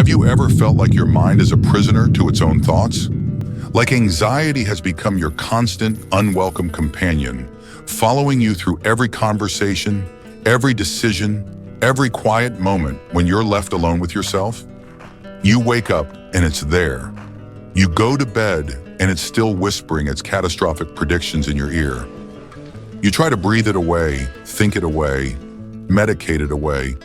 you ever felt like your mind is a prisoner to its own thoughts? Like anxiety has become your constant, unwelcome companion, following you through every conversation, every decision, every quiet moment when you're left alone with yourself? You wake up and it's there. You go to bed and it's still whispering its catastrophic predictions in your ear. You try to breathe it away, think it away, medicate it away,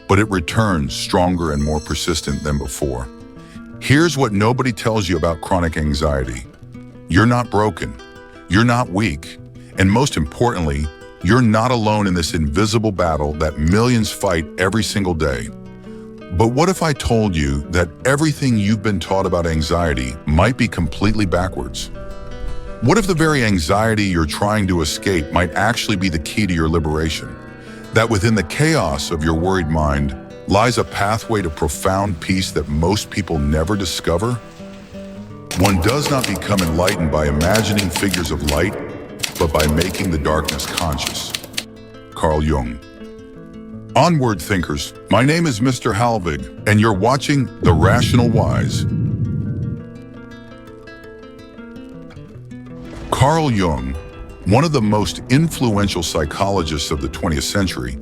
but it returns stronger and more persistent than before. Here's what nobody tells you about chronic anxiety. You're not broken, you're not weak, and most importantly, you're not alone in this invisible battle that millions fight every single day. But what if I told you that everything you've been taught about anxiety might be completely backwards? What if the very anxiety you're trying to escape might actually be the key to your liberation? That within the chaos of your worried mind lies a pathway to profound peace that most people never discover? One does not become enlightened by imagining figures of light, but by making the darkness conscious. Carl Jung. Onward, thinkers. My name is Mr. Halvig, and you're watching The Rational Wise. Carl Jung, one of the most influential psychologists of the 20th century,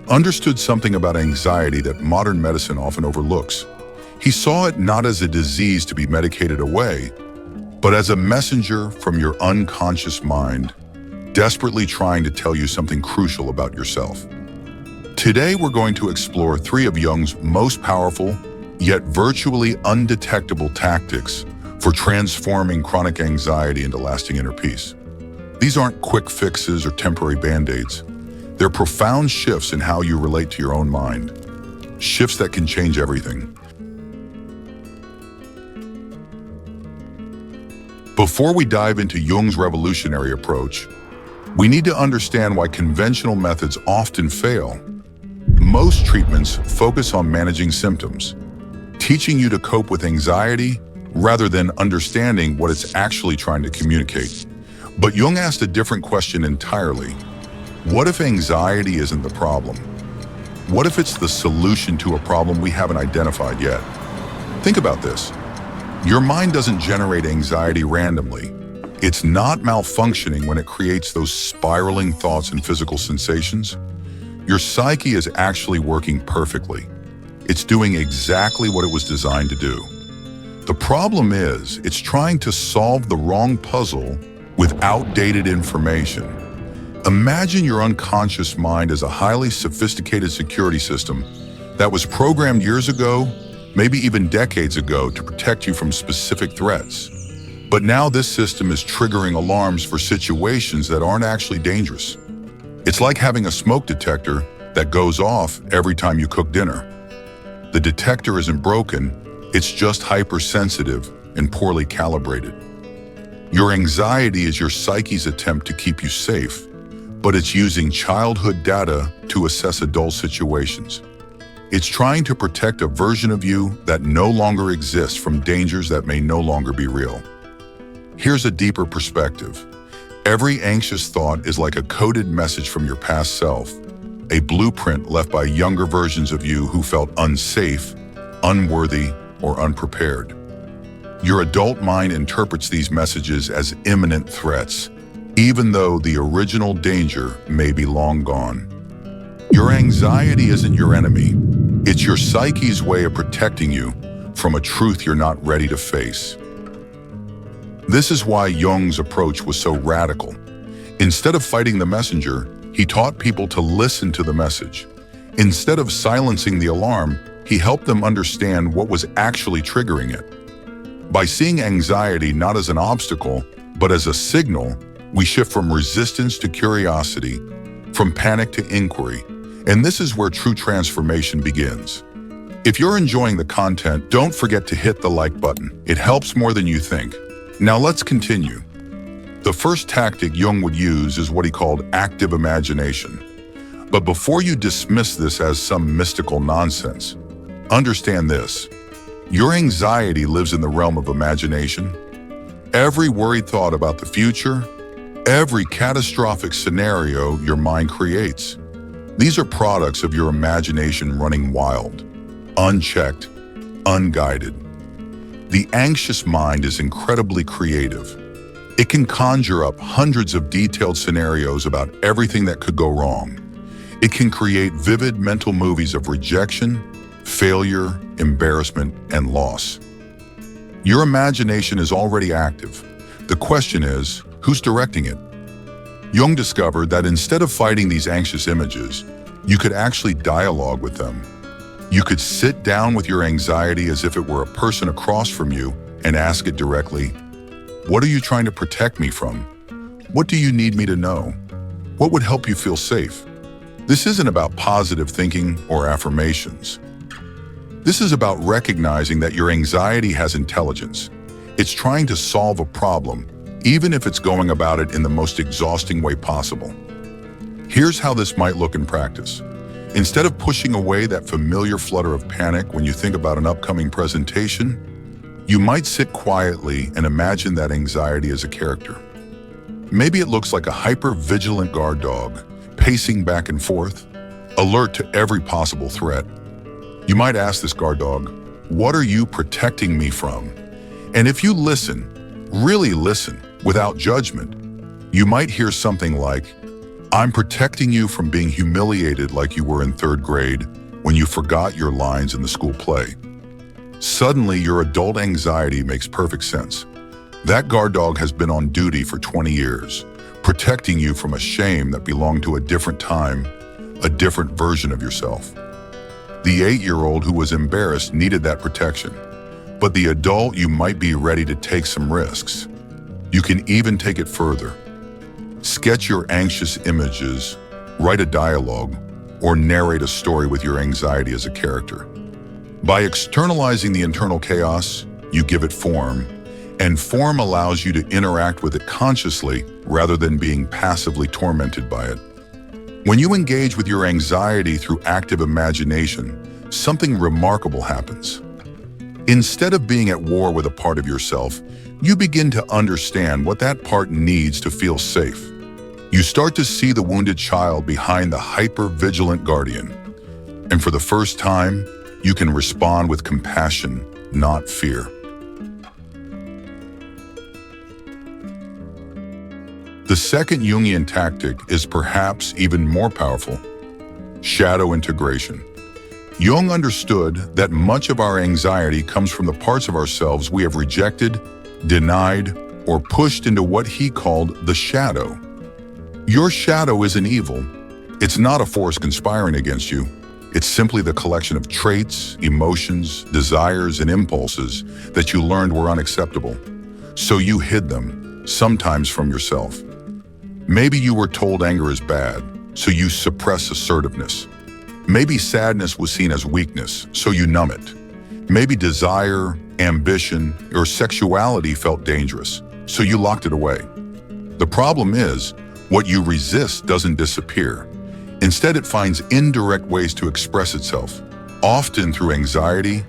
understood something about anxiety that modern medicine often overlooks. He saw it not as a disease to be medicated away, but as a messenger from your unconscious mind, desperately trying to tell you something crucial about yourself. Today, we're going to explore 3 of Jung's most powerful, yet virtually undetectable tactics for transforming chronic anxiety into lasting inner peace. These aren't quick fixes or temporary band-aids. They're profound shifts in how you relate to your own mind. Shifts that can change everything. Before we dive into Jung's revolutionary approach, we need to understand why conventional methods often fail. Most treatments focus on managing symptoms, teaching you to cope with anxiety rather than understanding what it's actually trying to communicate. But Jung asked a different question entirely. What if anxiety isn't the problem? What if it's the solution to a problem we haven't identified yet? Think about this. Your mind doesn't generate anxiety randomly. It's not malfunctioning when it creates those spiraling thoughts and physical sensations. Your psyche is actually working perfectly. It's doing exactly what it was designed to do. The problem is, it's trying to solve the wrong puzzle with outdated information. Imagine your unconscious mind as a highly sophisticated security system that was programmed years ago, maybe even decades ago, to protect you from specific threats. But now this system is triggering alarms for situations that aren't actually dangerous. It's like having a smoke detector that goes off every time you cook dinner. The detector isn't broken, it's just hypersensitive and poorly calibrated. Your anxiety is your psyche's attempt to keep you safe, but it's using childhood data to assess adult situations. It's trying to protect a version of you that no longer exists from dangers that may no longer be real. Here's a deeper perspective. Every anxious thought is like a coded message from your past self, a blueprint left by younger versions of you who felt unsafe, unworthy, or unprepared. Your adult mind interprets these messages as imminent threats, even though the original danger may be long gone. Your anxiety isn't your enemy. It's your psyche's way of protecting you from a truth you're not ready to face. This is why Jung's approach was so radical. Instead of fighting the messenger, he taught people to listen to the message. Instead of silencing the alarm, he helped them understand what was actually triggering it. By seeing anxiety not as an obstacle, but as a signal, we shift from resistance to curiosity, from panic to inquiry, and this is where true transformation begins. If you're enjoying the content, don't forget to hit the like button. It helps more than you think. Now let's continue. The first tactic Jung would use is what he called active imagination. But before you dismiss this as some mystical nonsense, understand this. Your anxiety lives in the realm of imagination. Every worried thought about the future, every catastrophic scenario your mind creates. These are products of your imagination running wild, unchecked, unguided. The anxious mind is incredibly creative. It can conjure up hundreds of detailed scenarios about everything that could go wrong. It can create vivid mental movies of rejection, failure, embarrassment, and loss. Your imagination is already active. The question is, who's directing it? Jung discovered that instead of fighting these anxious images, you could actually dialogue with them. You could sit down with your anxiety as if it were a person across from you and ask it directly, what are you trying to protect me from? What do you need me to know? What would help you feel safe? This isn't about positive thinking or affirmations. This is about recognizing that your anxiety has intelligence. It's trying to solve a problem, even if it's going about it in the most exhausting way possible. Here's how this might look in practice. Instead of pushing away that familiar flutter of panic when you think about an upcoming presentation, you might sit quietly and imagine that anxiety as a character. Maybe it looks like a hyper-vigilant guard dog, pacing back and forth, alert to every possible threat. You might ask this guard dog, what are you protecting me from? And if you listen, really listen, without judgment, you might hear something like, I'm protecting you from being humiliated like you were in 3rd grade when you forgot your lines in the school play. Suddenly, your adult anxiety makes perfect sense. That guard dog has been on duty for 20 years, protecting you from a shame that belonged to a different time, a different version of yourself. The 8-year-old who was embarrassed needed that protection, but the adult, you might be ready to take some risks. You can even take it further. Sketch your anxious images, write a dialogue, or narrate a story with your anxiety as a character. By externalizing the internal chaos, you give it form, and form allows you to interact with it consciously rather than being passively tormented by it. When you engage with your anxiety through active imagination, something remarkable happens. Instead of being at war with a part of yourself, you begin to understand what that part needs to feel safe. You start to see the wounded child behind the hyper-vigilant guardian. And for the first time, you can respond with compassion, not fear. The second Jungian tactic is perhaps even more powerful: shadow integration. Jung understood that much of our anxiety comes from the parts of ourselves we have rejected, denied, or pushed into what he called the shadow. Your shadow isn't evil. It's not a force conspiring against you. It's simply the collection of traits, emotions, desires, and impulses that you learned were unacceptable. So you hid them, sometimes from yourself. Maybe you were told anger is bad, so you suppress assertiveness. Maybe sadness was seen as weakness, so you numb it. Maybe desire, ambition, or sexuality felt dangerous, so you locked it away. The problem is, what you resist doesn't disappear. Instead, it finds indirect ways to express itself, often through anxiety,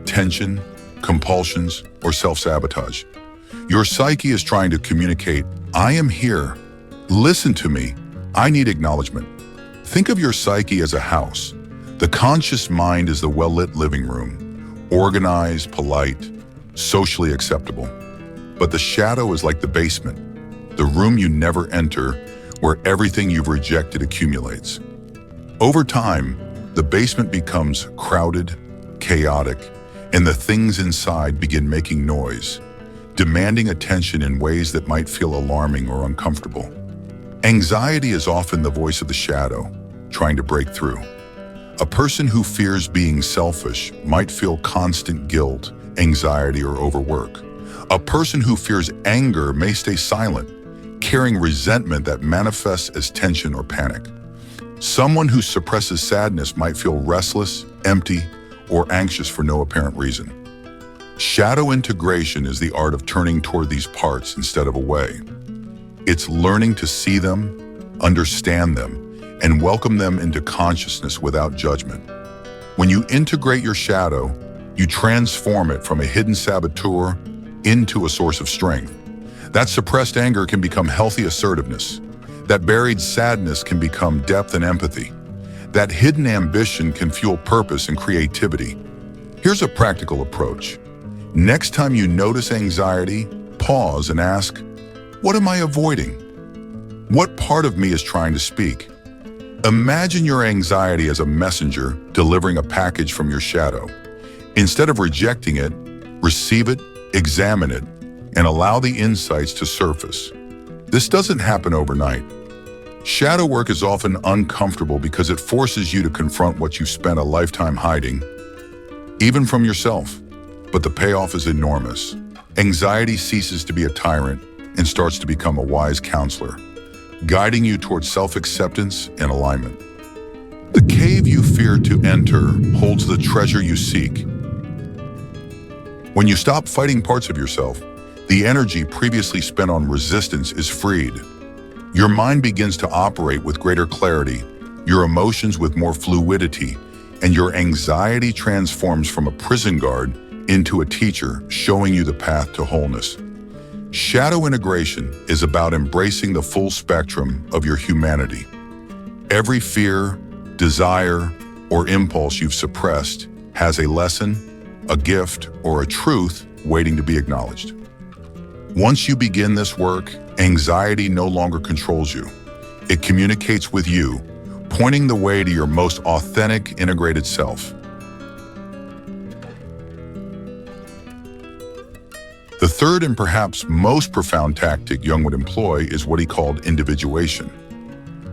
tension, compulsions, or self-sabotage. Your psyche is trying to communicate, I am here. Listen to me. I need acknowledgement. Think of your psyche as a house. The conscious mind is the well-lit living room, organized, polite, socially acceptable. But the shadow is like the basement, the room you never enter, where everything you've rejected accumulates. Over time, the basement becomes crowded, chaotic, and the things inside begin making noise, demanding attention in ways that might feel alarming or uncomfortable. Anxiety is often the voice of the shadow, trying to break through. A person who fears being selfish might feel constant guilt, anxiety, or overwork. A person who fears anger may stay silent, carrying resentment that manifests as tension or panic. Someone who suppresses sadness might feel restless, empty, or anxious for no apparent reason. Shadow integration is the art of turning toward these parts instead of away. It's learning to see them, understand them, and welcome them into consciousness without judgment. When you integrate your shadow, you transform it from a hidden saboteur into a source of strength. That suppressed anger can become healthy assertiveness. That buried sadness can become depth and empathy. That hidden ambition can fuel purpose and creativity. Here's a practical approach. Next time you notice anxiety, pause and ask, what am I avoiding? What part of me is trying to speak? Imagine your anxiety as a messenger delivering a package from your shadow. Instead of rejecting it, receive it, examine it, and allow the insights to surface. This doesn't happen overnight. Shadow work is often uncomfortable because it forces you to confront what you've spent a lifetime hiding, even from yourself. But the payoff is enormous. Anxiety ceases to be a tyrant and starts to become a wise counselor, guiding you towards self-acceptance and alignment. The cave you fear to enter holds the treasure you seek. When you stop fighting parts of yourself, the energy previously spent on resistance is freed. Your mind begins to operate with greater clarity, your emotions with more fluidity, and your anxiety transforms from a prison guard into a teacher, showing you the path to wholeness. Shadow integration is about embracing the full spectrum of your humanity. Every fear, desire, or impulse you've suppressed has a lesson, a gift, or a truth waiting to be acknowledged. Once you begin this work, anxiety no longer controls you. It communicates with you, pointing the way to your most authentic, integrated self. The third and perhaps most profound tactic Jung would employ is what he called individuation,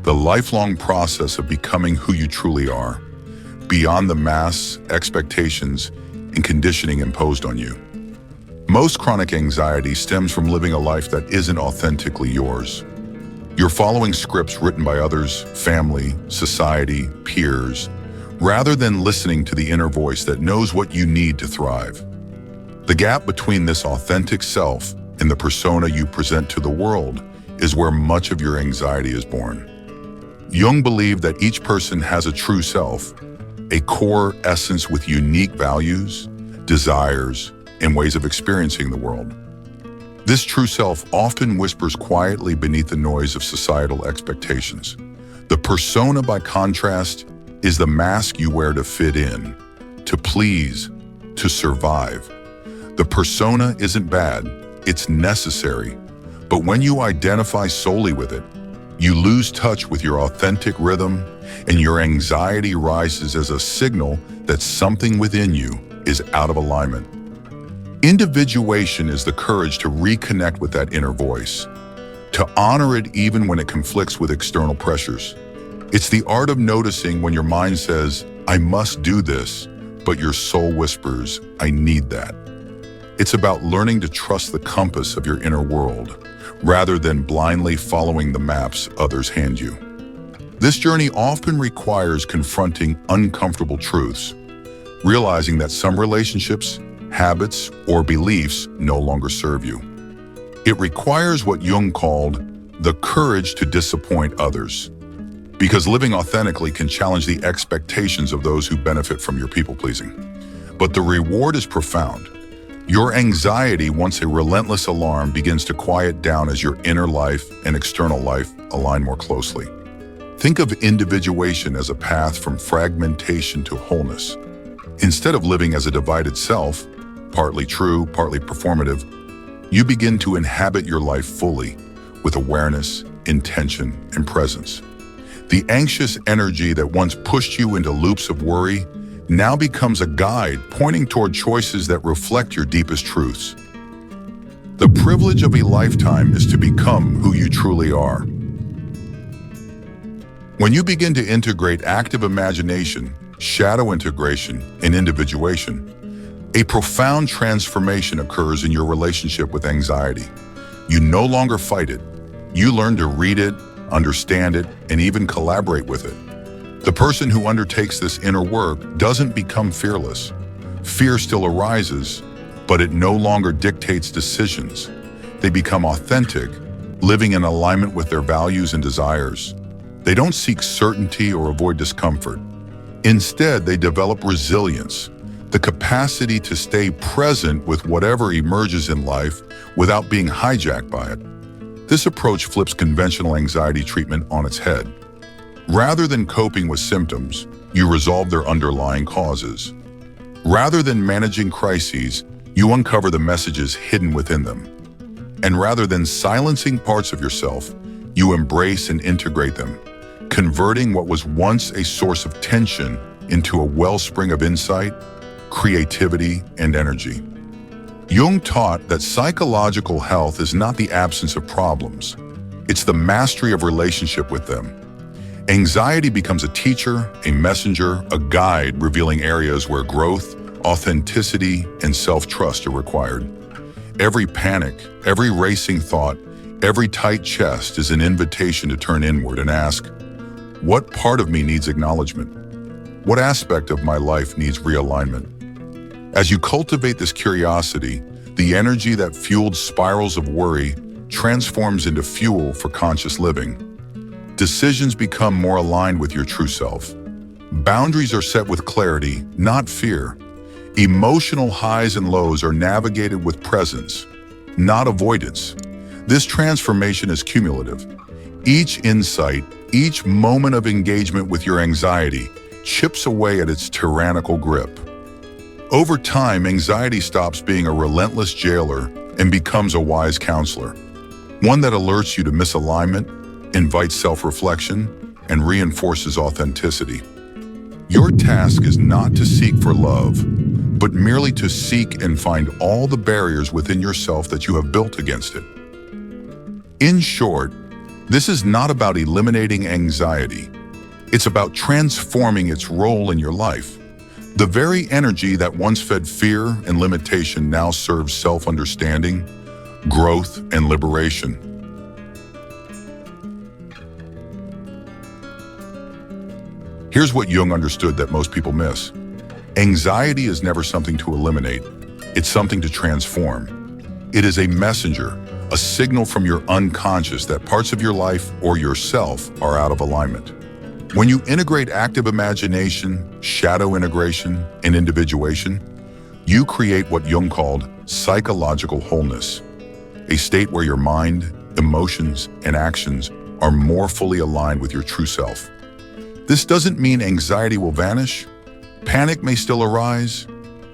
the lifelong process of becoming who you truly are, beyond the mass, expectations, and conditioning imposed on you. Most chronic anxiety stems from living a life that isn't authentically yours. You're following scripts written by others, family, society, peers, rather than listening to the inner voice that knows what you need to thrive. The gap between this authentic self and the persona you present to the world is where much of your anxiety is born. Jung believed that each person has a true self, a core essence with unique values, desires, and ways of experiencing the world. This true self often whispers quietly beneath the noise of societal expectations. The persona, by contrast, is the mask you wear to fit in, to please, to survive. The persona isn't bad, it's necessary. But when you identify solely with it, you lose touch with your authentic rhythm, and your anxiety rises as a signal that something within you is out of alignment. Individuation is the courage to reconnect with that inner voice, to honor it even when it conflicts with external pressures. It's the art of noticing when your mind says, I must do this, but your soul whispers, I need that. It's about learning to trust the compass of your inner world, rather than blindly following the maps others hand you. This journey often requires confronting uncomfortable truths, realizing that some relationships, habits, or beliefs no longer serve you. It requires what Jung called the courage to disappoint others, because living authentically can challenge the expectations of those who benefit from your people-pleasing. But the reward is profound. Your anxiety, once a relentless alarm, begins to quiet down as your inner life and external life align more closely. Think of individuation as a path from fragmentation to wholeness. Instead of living as a divided self, partly true, partly performative, you begin to inhabit your life fully with awareness, intention, and presence. The anxious energy that once pushed you into loops of worry now becomes a guide pointing toward choices that reflect your deepest truths. The privilege of a lifetime is to become who you truly are. When you begin to integrate active imagination, shadow integration, and individuation, a profound transformation occurs in your relationship with anxiety. You no longer fight it. You learn to read it, understand it, and even collaborate with it. The person who undertakes this inner work doesn't become fearless. Fear still arises, but it no longer dictates decisions. They become authentic, living in alignment with their values and desires. They don't seek certainty or avoid discomfort. Instead, they develop resilience, the capacity to stay present with whatever emerges in life without being hijacked by it. This approach flips conventional anxiety treatment on its head. Rather than coping with symptoms, you resolve their underlying causes. Rather than managing crises, you uncover the messages hidden within them. And rather than silencing parts of yourself, you embrace and integrate them, converting what was once a source of tension into a wellspring of insight, creativity, and energy. Jung taught that psychological health is not the absence of problems. It's the mastery of relationship with them. Anxiety becomes a teacher, a messenger, a guide revealing areas where growth, authenticity, and self-trust are required. Every panic, every racing thought, every tight chest is an invitation to turn inward and ask, what part of me needs acknowledgement? What aspect of my life needs realignment? As you cultivate this curiosity, the energy that fueled spirals of worry transforms into fuel for conscious living. Decisions become more aligned with your true self. Boundaries are set with clarity, not fear. Emotional highs and lows are navigated with presence, not avoidance. This transformation is cumulative. Each insight, each moment of engagement with your anxiety chips away at its tyrannical grip. Over time, anxiety stops being a relentless jailer and becomes a wise counselor, one that alerts you to misalignment, invites self-reflection, and reinforces authenticity. Your task is not to seek for love, but merely to seek and find all the barriers within yourself that you have built against it. In short, this is not about eliminating anxiety. It's about transforming its role in your life. The very energy that once fed fear and limitation now serves self-understanding, growth, and liberation. Here's what Jung understood that most people miss. Anxiety is never something to eliminate. It's something to transform. It is a messenger, a signal from your unconscious that parts of your life or yourself are out of alignment. When you integrate active imagination, shadow integration, and individuation, you create what Jung called psychological wholeness, a state where your mind, emotions, and actions are more fully aligned with your true self. This doesn't mean anxiety will vanish. Panic may still arise,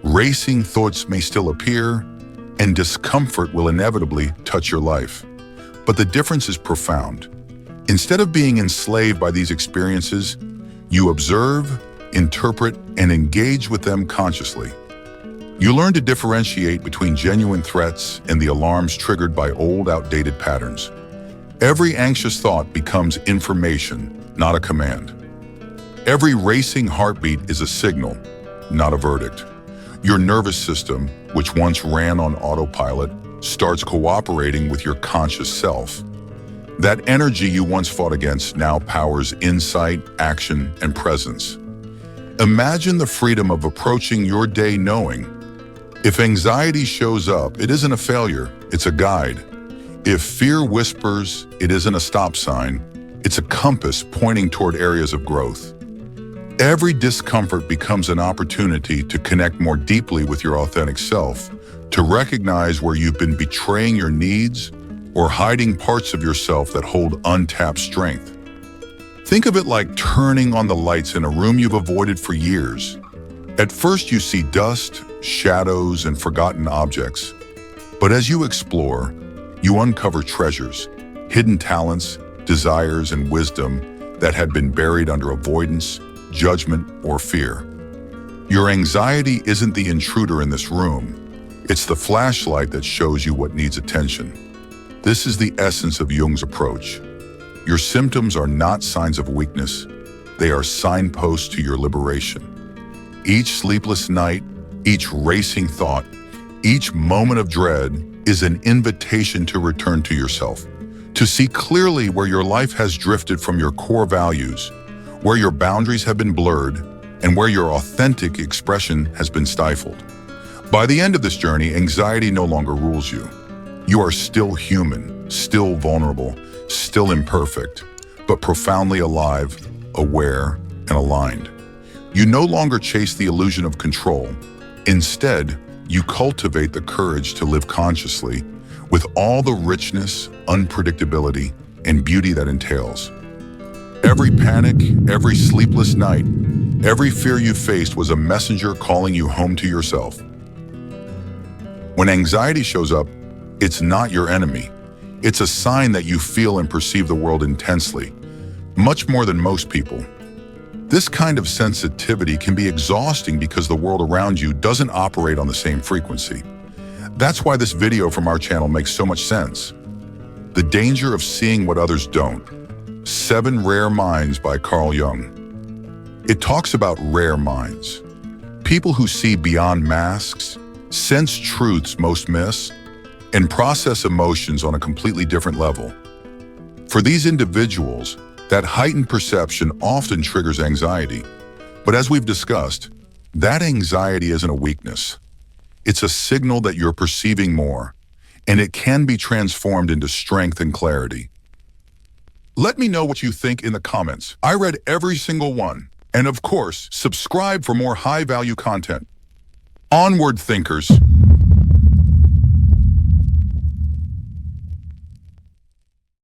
racing thoughts may still appear, and discomfort will inevitably touch your life. But the difference is profound. Instead of being enslaved by these experiences, you observe, interpret, and engage with them consciously. You learn to differentiate between genuine threats and the alarms triggered by old, outdated patterns. Every anxious thought becomes information, not a command. Every racing heartbeat is a signal, not a verdict. Your nervous system, which once ran on autopilot, starts cooperating with your conscious self. That energy you once fought against now powers insight, action, and presence. Imagine the freedom of approaching your day knowing, if anxiety shows up, it isn't a failure, it's a guide. If fear whispers, it isn't a stop sign, it's a compass pointing toward areas of growth. Every discomfort becomes an opportunity to connect more deeply with your authentic self, to recognize where you've been betraying your needs or hiding parts of yourself that hold untapped strength. Think of it like turning on the lights in a room you've avoided for years. At first you see dust, shadows, and forgotten objects. But as you explore, you uncover treasures, hidden talents, desires, and wisdom that had been buried under avoidance, judgment, or fear. Your anxiety isn't the intruder in this room. It's the flashlight that shows you what needs attention. This is the essence of Jung's approach. Your symptoms are not signs of weakness. They are signposts to your liberation. Each sleepless night, each racing thought, each moment of dread is an invitation to return to yourself, to see clearly where your life has drifted from your core values, where your boundaries have been blurred, and where your authentic expression has been stifled. By the end of this journey, anxiety no longer rules you. You are still human, still vulnerable, still imperfect, but profoundly alive, aware, and aligned. You no longer chase the illusion of control. Instead, you cultivate the courage to live consciously with all the richness, unpredictability, and beauty that entails. Every panic, every sleepless night, Every fear you faced was a messenger calling you home to yourself. When anxiety shows up, it's not your enemy. It's a sign that you feel and perceive the world intensely, much more than most people. This kind of sensitivity can be exhausting because the world around you doesn't operate on the same frequency. That's why this video from our channel makes so much sense. The danger of seeing what others don't. 7 Rare Minds by Carl Jung. It talks about rare minds. People who see beyond masks, sense truths most miss, and process emotions on a completely different level. For these individuals, that heightened perception often triggers anxiety. But as we've discussed, that anxiety isn't a weakness. It's a signal that you're perceiving more, and it can be transformed into strength and clarity. Let me know what you think in the comments. I read every single one. And of course, subscribe for more high-value content. Onward, thinkers!